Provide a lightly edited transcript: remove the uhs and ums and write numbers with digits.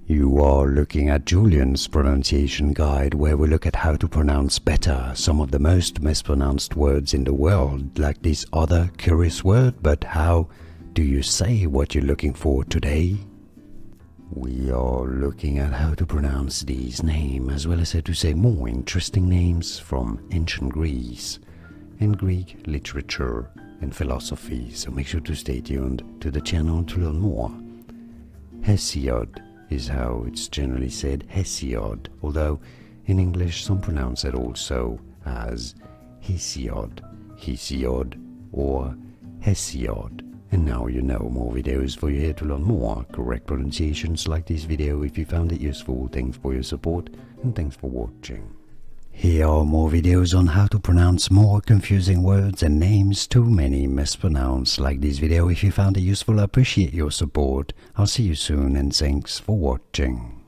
You are looking at Julian's pronunciation guide, where we look at how to pronounce better some of the most mispronounced words in the world, like this other curious word. But how do you say what you're looking for today? We are looking at how to pronounce these names, as well as how to say more interesting names from ancient Greece and Greek literature and philosophy, so make sure to stay tuned to the channel to learn more. Hesiod is how it's generally said, Hesiod, although in English some pronounce it also as Hesiod, Hesiod, or Hesiod. And now you know more videos for you here to learn more correct pronunciations like this video. If you found it useful, thanks for your support and thanks for watching. Here are more videos on how to pronounce more confusing words and names too many mispronounced like this video. If you found it useful, I appreciate your support. I'll see you soon and thanks for watching.